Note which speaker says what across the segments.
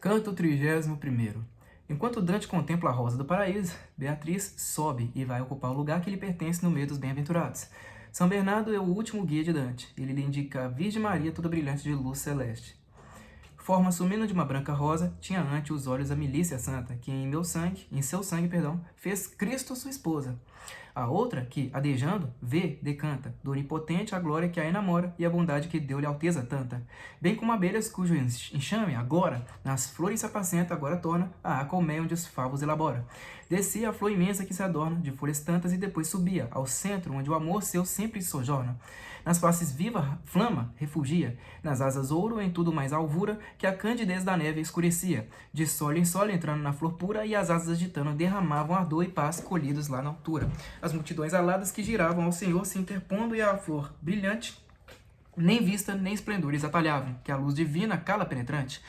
Speaker 1: Canto 31. Enquanto Dante contempla a rosa do paraíso, Beatriz sobe e vai ocupar o lugar que lhe pertence no meio dos bem-aventurados. São Bernardo é o último guia de Dante. Ele lhe indica a Virgem Maria toda brilhante de luz celeste. Forma sumindo de uma branca rosa, tinha ante os olhos a milícia santa, que em seu sangue, fez Cristo sua esposa. A outra, que, adejando, vê, decanta, do onipotente a glória que a enamora e a bondade que deu-lhe alteza tanta. Bem como abelhas cujo enxame, agora, nas flores se apacenta, agora torna a colmeia onde os favos elabora. Descia a flor imensa que se adorna, de folhas tantas, e depois subia, ao centro, onde o amor seu sempre sojorna. Nas faces viva flama refugia, nas asas ouro, em tudo mais alvura, que a candidez da neve escurecia. De sol em sol, entrando na flor pura, e as asas agitando, derramavam ardor e paz colhidos lá na altura. As multidões aladas que giravam ao Senhor se interpondo, e a flor brilhante, nem vista, nem esplendores atalhavam, que a luz divina cala penetrante.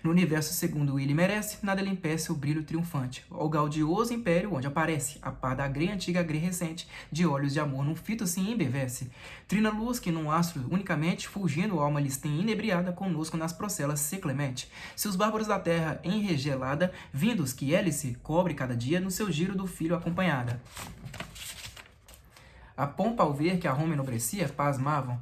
Speaker 1: No universo segundo ele merece, nada lhe impeça o brilho triunfante. O gaudioso império onde aparece, a par da grey antiga grey recente, de olhos de amor num fito se embevece. Trina luz que num astro unicamente, fulgindo alma lhes tem inebriada, conosco nas procelas se clemente. Se os bárbaros da terra enregelada, vindos que hélice cobre cada dia, no seu giro do filho acompanhada. A pompa ao ver que a Roma enobrecia, pasmavam,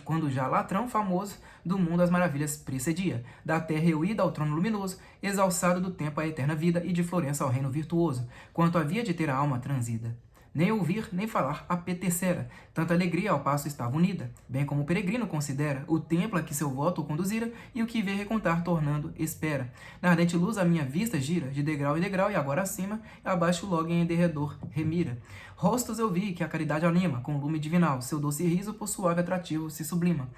Speaker 1: quando já latrão famoso do mundo as maravilhas precedia, da terra euída ao trono luminoso, exalçado do tempo à eterna vida, e de Florença ao reino virtuoso, quanto havia de ter a alma transida. Nem ouvir, nem falar apetecera, tanta alegria ao passo estava unida, bem como o peregrino considera o templo a que seu voto o conduzira, e o que vê recontar tornando espera. Na ardente luz a minha vista gira, de degrau em degrau, e agora acima, abaixo logo em derredor remira. Rostos eu vi que a caridade anima, com lume divinal, seu doce riso por suave atrativo se sublima.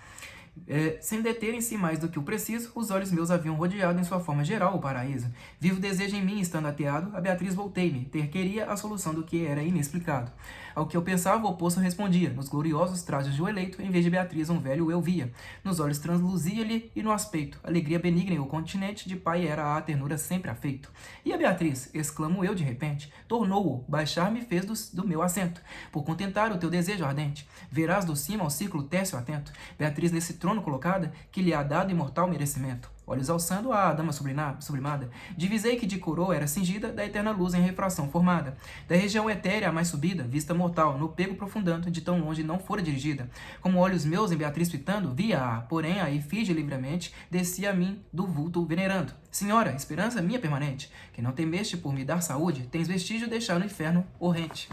Speaker 1: Sem deterem-se mais do que o preciso, os olhos meus haviam rodeado em sua forma geral o paraíso. Vivo desejo em mim, estando ateado, a Beatriz voltei-me, ter queria a solução do que era inexplicado. Ao que eu pensava, o oposto respondia, nos gloriosos trajes do eleito, em vez de Beatriz um velho eu via. Nos olhos transluzia-lhe e no aspecto, alegria benigna e o continente de pai era a ternura sempre afeito. E a Beatriz, exclamo eu de repente, tornou-o, baixar-me fez do meu assento, por contentar o teu desejo ardente. Verás do cima ao círculo tércio atento, Beatriz nesse trono colocada, que lhe há dado imortal merecimento. Olhos alçando a dama sublimada, divisei que de coroa era cingida, da eterna luz em refração formada. Da região etérea a mais subida, vista mortal, no pego profundando, de tão longe não fora dirigida. Como olhos meus em Beatriz fitando, via-a, porém a efígie livremente, descia a mim do vulto venerando. Senhora, esperança minha permanente, que não temeste por me dar saúde, tens vestígio deixar no inferno horrente.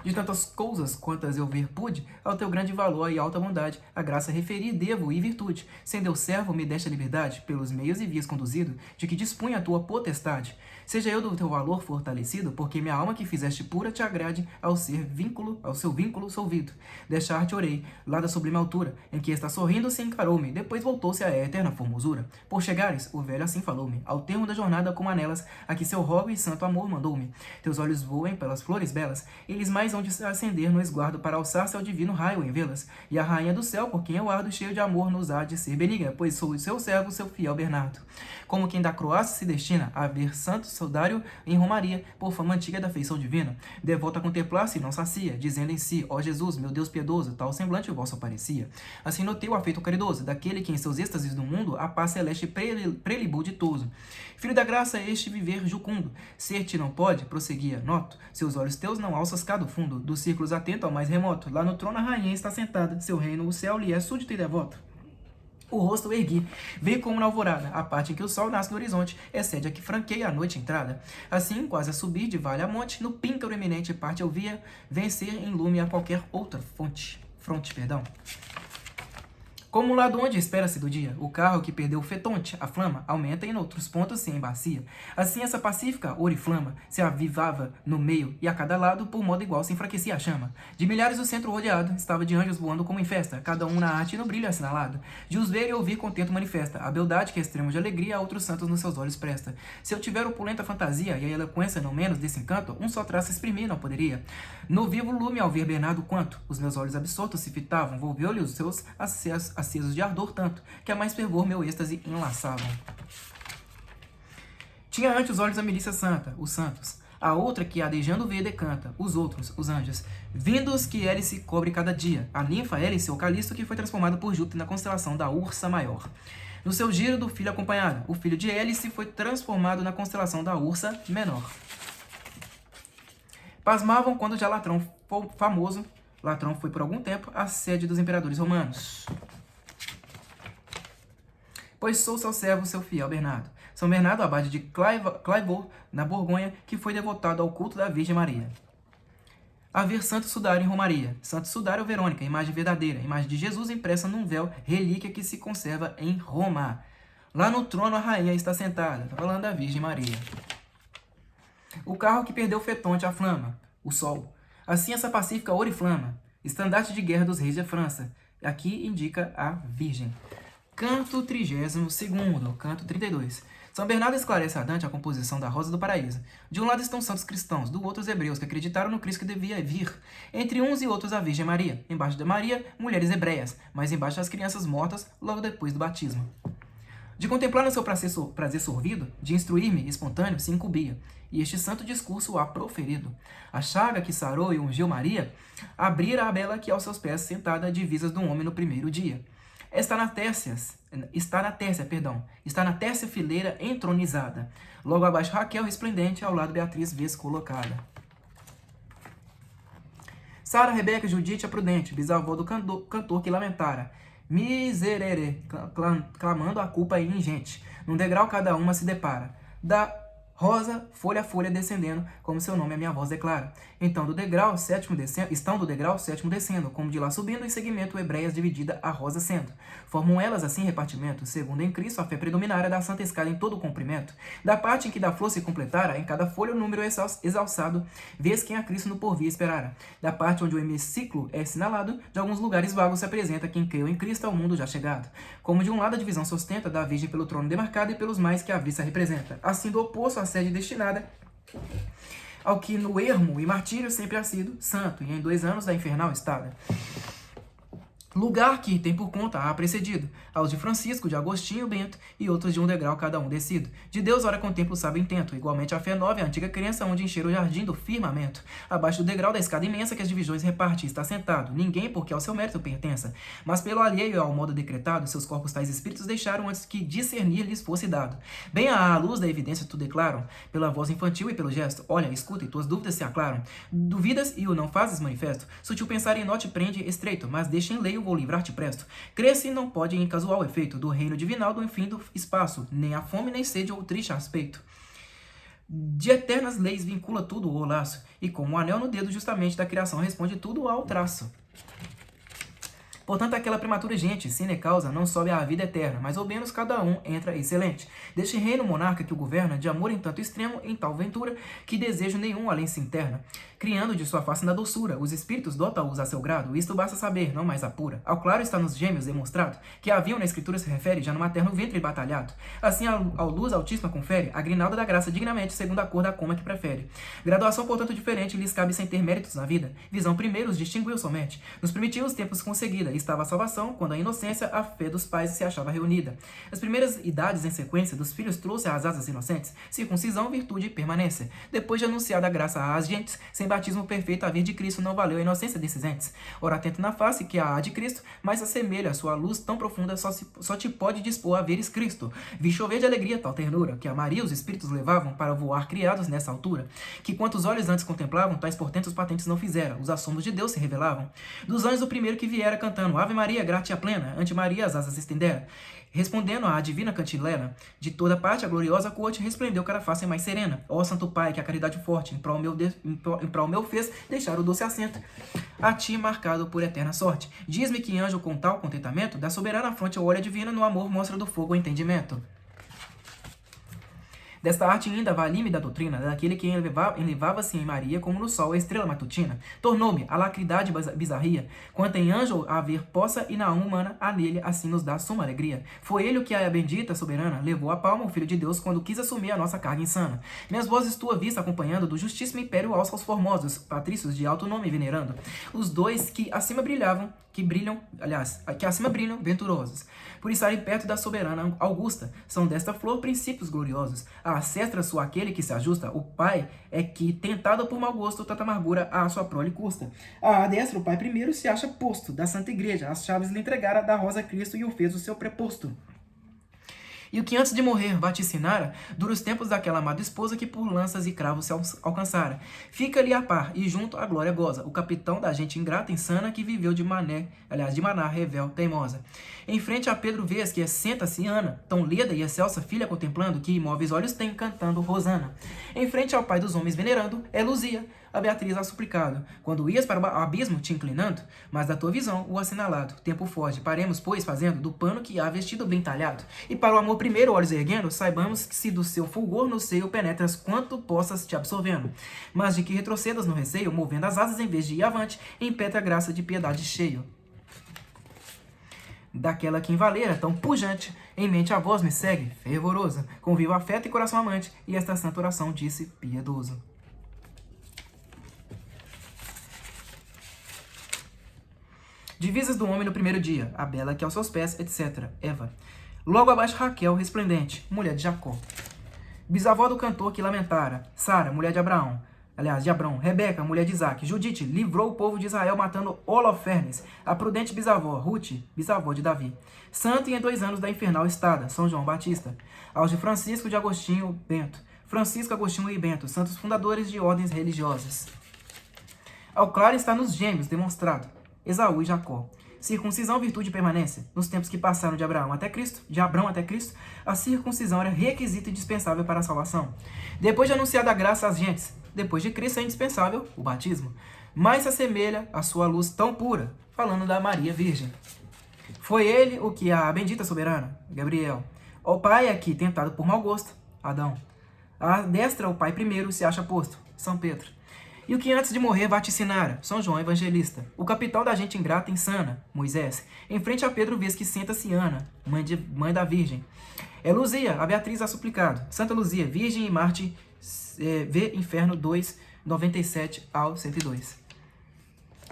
Speaker 1: De tantas coisas quantas eu ver pude, ao teu grande valor e alta bondade, a graça referir devo e virtude. Sendo eu servo, me deste a liberdade, pelos meios e vias conduzido, de que dispunha a tua potestade. Seja eu do teu valor fortalecido, porque minha alma que fizeste pura te agrade ao seu vínculo solvido. Deixar-te orei, lá da sublime altura, em que está sorrindo se encarou-me, depois voltou-se à eterna formosura. Por chegares, o velho assim falou-me, ao termo da jornada como anelas, a que seu rogo e santo amor mandou-me. Teus olhos voem pelas flores belas, eles mais hão de acender no esguardo para alçar-se ao divino raio em vê-las. E a rainha do céu, por quem eu ardo, cheio de amor, nos há de ser benigna, pois sou o seu servo, seu fiel Bernardo. Como quem da Croácia se destina a ver santo saudário em Romaria, por fama antiga da feição divina, devoto a contemplar-se e não sacia, dizendo em si, ó Jesus, meu Deus piedoso, tal semblante o vosso aparecia. Assim notei o afeito caridoso, daquele que em seus êxtases do mundo a paz celeste prelibou ditoso. Filho da graça, este viver jucundo, ser-te não pode, prosseguia, noto, seus olhos teus não alças cá do fundo, dos círculos atento ao mais remoto, lá no trono a rainha está sentada, seu reino o céu lhe é súdito e devoto. O rosto ergui, veio como na alvorada, a parte em que o sol nasce no horizonte, excede a que franqueia a noite entrada. Assim, quase a subir de vale a monte, no píncaro eminente parte eu via vencer em lume a qualquer outra fronte. Como lá de onde espera-se do dia, o carro que perdeu o fetonte, a flama, aumenta e em outros pontos se embacia. Assim essa pacífica oriflama se avivava no meio, e a cada lado, por modo igual, se enfraquecia a chama. De milhares o centro rodeado, estava de anjos voando como em festa, cada um na arte e no brilho assinalado. De os ver e ouvir contento manifesta, a beldade que extremo de alegria a outros santos nos seus olhos presta. Se eu tiver opulenta fantasia e a eloquência não menos desse encanto, um só traço exprimir não poderia. No vivo lume ao ver Bernardo quanto, os meus olhos absortos se fitavam, volveu-lhe os seus acesos de ardor tanto, que a mais fervor meu êxtase enlaçavam. Tinha ante os olhos a milícia santa, os santos, a outra que adejando vê decanta, os outros, os anjos, vindos que hélice cobre cada dia, a ninfa hélice ou calisto que foi transformado por Júpiter na constelação da Ursa Maior. No seu giro do filho acompanhado, o filho de Hélice foi transformado na constelação da Ursa Menor. Pasmavam quando já Latrão famoso, Latrão foi por algum tempo a sede dos imperadores romanos. Pois sou seu servo, seu fiel Bernardo. São Bernardo, abade de Clairvaux, na Borgonha, que foi devotado ao culto da Virgem Maria. Haver Santo Sudário em Romaria. Santo Sudário Verônica, imagem verdadeira, imagem de Jesus impressa num véu, relíquia que se conserva em Roma. Lá no trono a rainha está sentada, está falando da Virgem Maria. O carro que perdeu Fetonte a flama, o sol. Assim essa pacífica oriflama, estandarte de guerra dos reis da França. Aqui indica a Virgem. Canto 32º, canto 32. São Bernardo esclarece a Dante a composição da Rosa do Paraíso. De um lado estão santos cristãos, do outro os hebreus que acreditaram no Cristo que devia vir. Entre uns e outros a Virgem Maria. Embaixo da Maria, mulheres hebreias, mas embaixo as crianças mortas logo depois do batismo. De contemplar no seu prazer sorvido, de instruir-me espontâneo, se incumbia, e este santo discurso há proferido. A chaga que sarou e ungiu Maria, abrira a bela que aos seus pés sentada divisas de um homem no primeiro dia. Está na Tércia fileira entronizada. Logo abaixo Raquel resplendente, ao lado Beatriz vez colocada. Sara, Rebeca, Judite, a prudente, bisavó do cantor que lamentara. Miserere, clamando a culpa ingente. Num degrau cada uma se depara. Da rosa, folha a folha descendendo, como seu nome a minha voz declara. Então do degrau sétimo descendo, como de lá subindo, em segmento hebreias dividida a rosa sendo. Formam elas assim repartimento, segundo em Cristo a fé predominara da santa escala em todo o comprimento. Da parte em que da flor se completara, em cada folha o número exalçado, vês quem a Cristo no porvir esperara. Da parte onde o hemiciclo é assinalado, de alguns lugares vagos se apresenta quem creu em Cristo ao mundo já chegado. Como de um lado a divisão sustenta, da Virgem pelo trono demarcada e pelos mais que a vista representa. Assim do oposto a sede destinada ao que no ermo e martírio sempre ha sido santo, e em 2 anos da infernal estada. Lugar que tem por conta há precedido, aos de Francisco, de Agostinho, Bento, e outros de um degrau cada um descido. De Deus ora contempla o sábio intento, igualmente a fé nova e a antiga crença onde encher o jardim do firmamento. Abaixo do degrau da escada imensa que as divisões reparte está sentado, ninguém porque ao seu mérito pertença, mas pelo alheio e ao modo decretado, seus corpos tais espíritos deixaram antes que discernir lhes fosse dado. Bem à luz da evidência tu declaram, pela voz infantil e pelo gesto, olha, escuta e tuas dúvidas se aclaram. Duvidas e o não fazes manifesto, sutil pensar em nó te prende estreito, mas deixa em lei vou livrar-te presto. Cresce não pode em casual efeito do reino divinal do fim do espaço, nem a fome, nem sede ou triste aspecto. De eternas leis vincula tudo o laço, e como o anel no dedo justamente da criação responde tudo ao traço. Portanto, aquela prematura gente, sine causa, não sobe à vida eterna, mas ao menos cada um entra excelente. Deste reino monarca que o governa, de amor em tanto extremo, em tal ventura, que desejo nenhum além se interna. Criando de sua face na doçura, os espíritos dota-os a seu grado, isto basta saber, não mais apura. Ao claro está nos gêmeos demonstrado, que haviam na escritura se refere, já no materno ventre batalhado. Assim, ao luz altíssima confere, a grinalda da graça dignamente, segundo a cor da coma que prefere. Graduação, portanto, diferente, lhes cabe sem ter méritos na vida. Visão primeiro os distinguiu somente. Nos primitivos tempos conseguida, estava a salvação, quando a inocência, a fé dos pais se achava reunida. As primeiras idades em sequência dos filhos trouxe às asas inocentes, circuncisão, virtude e permanência. Depois de anunciada a graça às gentes, sem batismo perfeito a vir de Cristo não valeu a inocência desses entes. Ora, atento na face que a há de Cristo, mas assemelha a sua luz tão profunda, só te pode dispor a veres Cristo. Vi chover de alegria tal ternura, que a Maria os espíritos levavam para voar criados nessa altura, que quantos olhos antes contemplavam, tais portentos patentes não fizeram, os assombros de Deus se revelavam. Dos anjos o primeiro que viera cantando, Ave Maria, gratia plena, ante Maria as asas estendera. Respondendo à divina cantilena, de toda parte a gloriosa corte resplendeu cara face mais serena. Ó Santo Pai, que a caridade forte em prol meu fez deixar o doce assento, a ti marcado por eterna sorte. Diz-me que anjo com tal contentamento, da soberana fronte a olha divina no amor mostra do fogo o entendimento. Desta arte ainda vali-me da doutrina, daquele que elevava-se em Maria como no sol a estrela matutina. Tornou-me a lacridade bizarria, quanto em anjo haver possa e na alma humana, a nele assim nos dá suma alegria. Foi ele o que a bendita soberana levou a palma o Filho de Deus quando quis assumir a nossa carga insana. Minhas vozes tua vista acompanhando, do justíssimo império aos formosos, patrícios de alto nome venerando. Os dois que acima brilham, venturosos, por estarem perto da soberana augusta, são desta flor princípios gloriosos. A ancestra sua aquele que se ajusta, o pai é que, tentado por mau gosto, tanta amargura a sua prole custa. A destra o pai primeiro se acha posto, da santa igreja, as chaves lhe entregara, da rosa Cristo e o fez o seu preposto. E o que antes de morrer vaticinara, duros tempos daquela amada esposa que por lanças e cravos se alcançara. Fica-lhe a par, e junto a glória goza, o capitão da gente ingrata insana que viveu de maná revel teimosa. Em frente a Pedro vês que senta-se Ana, tão leda e excelsa filha contemplando, que imóveis olhos tem cantando Rosana. Em frente ao pai dos homens venerando, é Luzia, a Beatriz a suplicado, quando ias para o abismo te inclinando, mas da tua visão o assinalado, tempo foge, paremos, pois, fazendo do pano que há vestido bem talhado, e para o amor primeiro olhos erguendo, saibamos que se do seu fulgor no seio penetras quanto possas te absorvendo, mas de que retrocedas no receio, movendo as asas em vez de ir avante, impetra a graça de piedade cheio. Daquela que envalera, tão pujante, em mente a voz me segue, fervorosa, com vivo afeto e coração amante, e esta santa oração disse piedoso. Divisas do homem no primeiro dia, a bela que aos seus pés, etc. Eva. Logo abaixo Raquel, resplendente, mulher de Jacó. Bisavó do cantor que lamentara, Sara, mulher de Abraão. Aliás, de Abrão. Rebeca, mulher de Isaac. Judite, livrou o povo de Israel matando Holofernes. A prudente bisavó, Ruth, bisavó de Davi. Santo e em 2 anos da infernal estada, São João Batista. Aos de Francisco, de Agostinho, Bento. Francisco, Agostinho e Bento, santos fundadores de ordens religiosas. Ao claro está nos gêmeos demonstrado. Esaú e Jacó. Circuncisão, virtude e permanência. Nos tempos que passaram de Abrão até Cristo, a circuncisão era requisito indispensável para a salvação. Depois de anunciada a graça às gentes, depois de Cristo é indispensável o batismo. Mais se assemelha à sua luz tão pura, falando da Maria Virgem. Foi ele o que a bendita soberana, Gabriel. O pai aqui tentado por mau gosto, Adão. À destra o pai primeiro se acha posto, São Pedro. E o que antes de morrer vaticinara, São João Evangelista. O capitão da gente ingrata insana, Moisés. Em frente a Pedro vês que senta-se Ana, mãe da Virgem. É Luzia, a Beatriz a suplicado. Santa Luzia, Virgem e Marte, vê Inferno 2, 97 ao 102.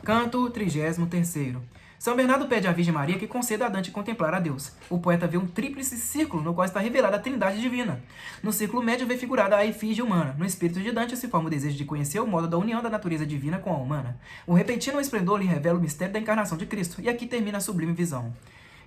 Speaker 1: Canto 33º. São Bernardo pede à Virgem Maria que conceda a Dante contemplar a Deus. O poeta vê um tríplice círculo no qual está revelada a Trindade divina. No círculo médio vê figurada a efígie humana. No espírito de Dante se forma o desejo de conhecer o modo da união da natureza divina com a humana. O repentino esplendor lhe revela o mistério da encarnação de Cristo. E aqui termina a sublime visão.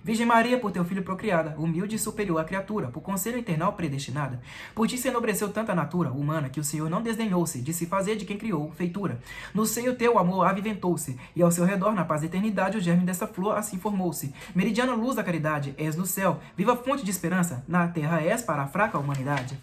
Speaker 1: Virgem Maria, por teu filho procriada, humilde e superior à criatura, por conselho eternal predestinada, por ti se enobreceu tanta natura humana que o Senhor não desdenhou-se de se fazer de quem criou feitura. No seio teu amor aviventou-se, e ao seu redor, na paz da eternidade, o germe dessa flor assim formou-se. Meridiana luz da caridade, és no céu, viva fonte de esperança, na terra és para a fraca humanidade.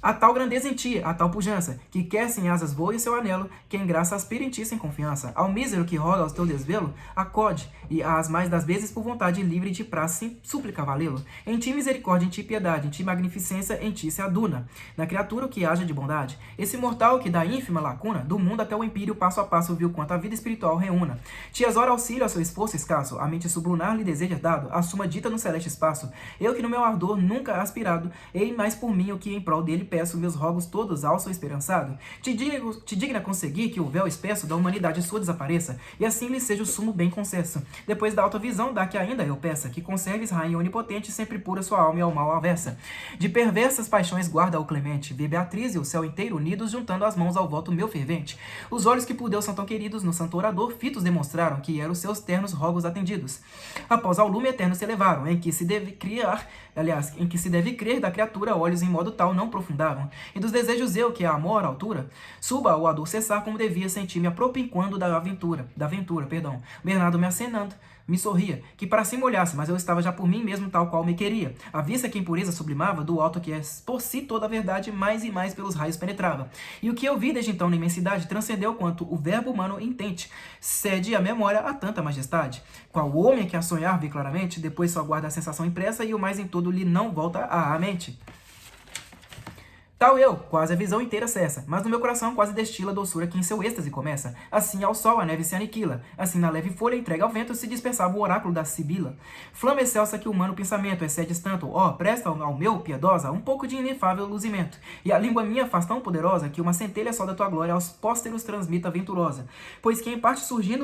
Speaker 1: A tal grandeza em ti, a tal pujança, que quer sem asas voe o seu anelo, que em graça aspira em ti sem confiança. Ao mísero que roga aos teu desvelo, acode, e às mais das vezes por vontade livre de prazo sem súplica valê-lo. Em ti misericórdia, em ti piedade, em ti magnificência, em ti se aduna. Na criatura o que haja de bondade. Esse mortal que da ínfima lacuna, do mundo até o empírio, passo a passo viu quanto a vida espiritual reúna. Te exora auxílio ao seu esforço escasso, a mente sublunar lhe deseja dado, a suma dita no celeste espaço. Eu que no meu ardor nunca aspirado, ei mais por mim o que em prol dele peço, meus rogos todos alço esperançado. Te digna conseguir que o véu espesso da humanidade sua desapareça, e assim lhe seja o sumo bem concesso. Depois da alta visão, dá que ainda eu peça, que conserves, rainha onipotente, sempre pura sua alma e ao mal avessa. De perversas paixões guarda o clemente, vê Beatriz e o céu inteiro unidos, juntando as mãos ao voto meu fervente. Os olhos que por Deus são tão queridos, no santo orador, fitos demonstraram que eram os seus ternos rogos atendidos. Após ao lume eterno se elevaram, em que se deve crer da criatura, olhos em modo tal não profundavam. E dos desejos eu, que é amor à altura, suba o a dor cessar como devia sentir-me apropinquando da aventura, Bernardo me acenando, me sorria, que para si me olhasse, mas eu estava já por mim mesmo tal qual me queria. A vista que a impureza sublimava, do alto que é por si toda a verdade, mais e mais pelos raios penetrava. E o que eu vi desde então na imensidade, transcendeu quanto o verbo humano intente, cede a memória a tanta majestade. Qual homem que a sonhar vê claramente, depois só guarda a sensação impressa e o mais em todo lhe não volta à mente. Tal eu, quase a visão inteira cessa, mas no meu coração quase destila a doçura que em seu êxtase começa. Assim ao sol a neve se aniquila, assim na leve folha entregue ao vento se dispersava o oráculo da Sibila. Flama excelsa que o humano pensamento excedes tanto, ó, presta ao meu, piedosa, um pouco de inefável luzimento. E a língua minha faz tão poderosa que uma centelha só da tua glória aos pósteros transmita venturosa. Pois que em parte surgindo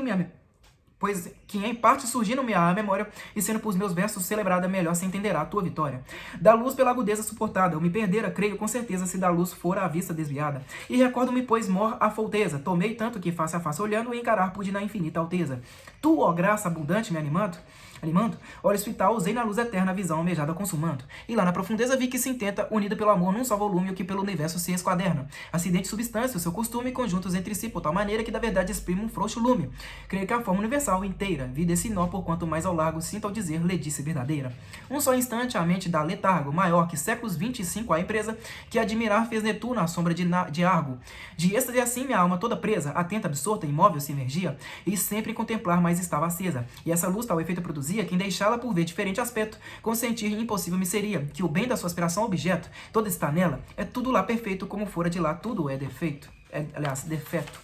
Speaker 1: a memória, e sendo por meus versos celebrada, melhor se entenderá a tua vitória. Da luz pela agudeza suportada, eu me perdera, creio com certeza, se da luz fora a vista desviada. E recordo-me, pois, mor a folteza, tomei tanto que face a face olhando, e encarar pude na infinita alteza. Tu, ó graça abundante, me animando, animando, olhos fital, usei na luz eterna a visão almejada consumando. E lá na profundeza vi que se intenta, unida pelo amor num só volume, o que pelo universo se esquaderna. Acidente substância, o seu costume, conjuntos entre si, por tal maneira que da verdade exprime um frouxo lume. Creio que a forma universal inteira, vi desse nó por quanto mais ao largo, sinto ao dizer, lhe disse verdadeira. Um só instante a mente dá letargo, maior que séculos 25 a empresa, que admirar fez Netuno à sombra de Argo. De êxtase assim minha alma toda presa, atenta, absorta, imóvel se emergia, e sempre em contemplar mais estava acesa. E essa luz tal efeito produzia, quem deixá-la por ver diferente aspecto, consentir impossível me seria, que o bem da sua aspiração objeto, todo está nela, é tudo lá perfeito, como fora de lá tudo é defeito. Aliás, defeito.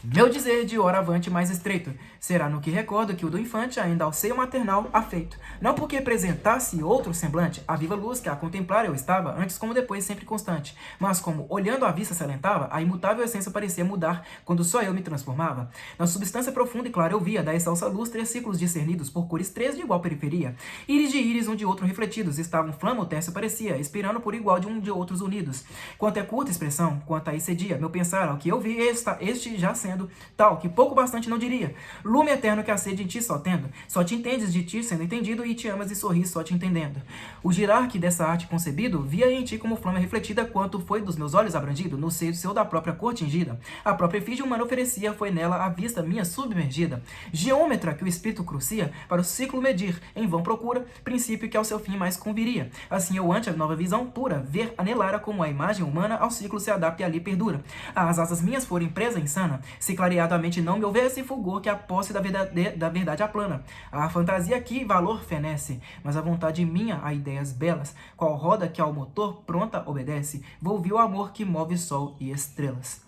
Speaker 1: Meu dizer de hora avante mais estreito, será no que recordo que o do infante ainda ao seio maternal afeito. Não porque apresentasse outro semblante, a viva luz que a contemplar eu estava, antes como depois sempre constante, mas como olhando a vista se alentava, a imutável essência parecia mudar, quando só eu me transformava. Na substância profunda e clara eu via, da excelsa luz, 3 ciclos discernidos por cores 3 de igual periferia. Íris de íris um de outro refletidos, estavam flama o tércio parecia, expirando por igual de um de outros unidos. Quanto é curta expressão, quanto aí cedia, meu pensar ao que eu vi, este já sendo tal, que pouco bastante não diria. Lume eterno que a sede em ti só tendo, só te entendes de ti sendo entendido e te amas e sorris só te entendendo. O girar que dessa arte concebido, via em ti como flama refletida, quanto foi dos meus olhos abrangido, no seio seu da própria cor tingida. A própria efígie humana oferecia, foi nela a vista minha submergida. Geômetra que o espírito crucia, para o ciclo medir, em vão procura, princípio que ao seu fim mais conviria. Assim eu ante a nova visão pura, ver anelara como a imagem humana ao ciclo se adapta e ali perdura. As asas minhas forem presa insana, se clareado a mente não me houvesse fulgor que a posse da verdade aplana. A fantasia aqui valor fenece, mas a vontade minha a ideias belas, qual roda que ao motor pronta obedece, volviu o amor que move sol e estrelas.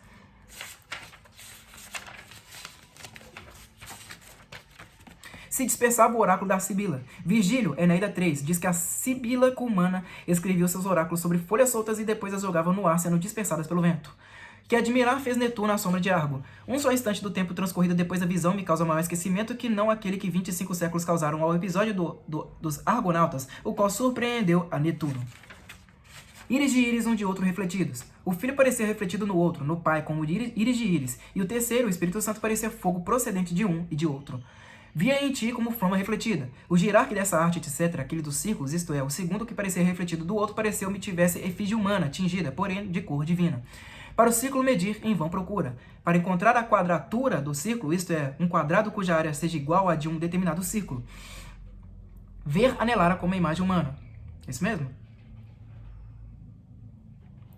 Speaker 1: Se dispersava o oráculo da Sibila. Virgílio, Eneida 3, diz que a Sibila cumana escrevia seus oráculos sobre folhas soltas e depois as jogava no ar, sendo dispersadas pelo vento. Que admirar fez Netuno à sombra de Argo. Um só instante do tempo transcorrido depois da visão me causa maior esquecimento que não aquele que 25 séculos causaram ao episódio dos Argonautas, o qual surpreendeu a Netuno. Íris de íris um de outro refletidos. O filho parecia refletido no outro, no pai, como íris de íris, e o terceiro, o Espírito Santo, parecia fogo procedente de um e de outro. Via em ti como flama refletida. O girar que dessa arte, etc., aquele dos círculos, isto é, o segundo que parecia refletido do outro, pareceu-me tivesse efígie humana, tingida, porém de cor divina. Para o círculo medir, em vão procura. Para encontrar a quadratura do círculo, isto é, um quadrado cuja área seja igual à de um determinado círculo. Ver anelara como a imagem humana. É isso mesmo?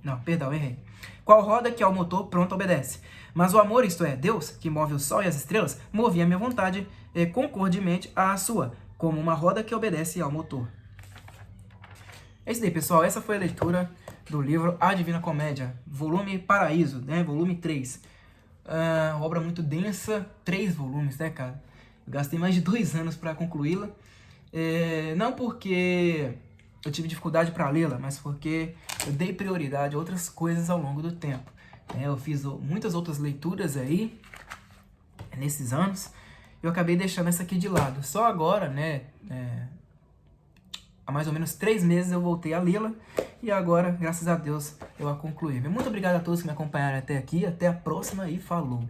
Speaker 1: Não, perdão, errei. Qual roda que ao motor pronto obedece. Mas o amor, isto é, Deus, que move o sol e as estrelas, movia a minha vontade concordemente à sua, como uma roda que obedece ao motor. É isso aí, pessoal. Essa foi a leitura do livro A Divina Comédia, volume Paraíso, né? Volume 3. Obra muito densa, 3 volumes, né, cara? Eu gastei mais de 2 anos para concluí-la. Não porque eu tive dificuldade para lê-la, mas porque eu dei prioridade a outras coisas ao longo do tempo. Eu fiz muitas outras leituras aí, nesses anos, e eu acabei deixando essa aqui de lado. Só agora, né, há mais ou menos 3 meses eu voltei a lê-la, e agora, graças a Deus, eu a concluí. Muito obrigado a todos que me acompanharam até aqui, até a próxima e falou!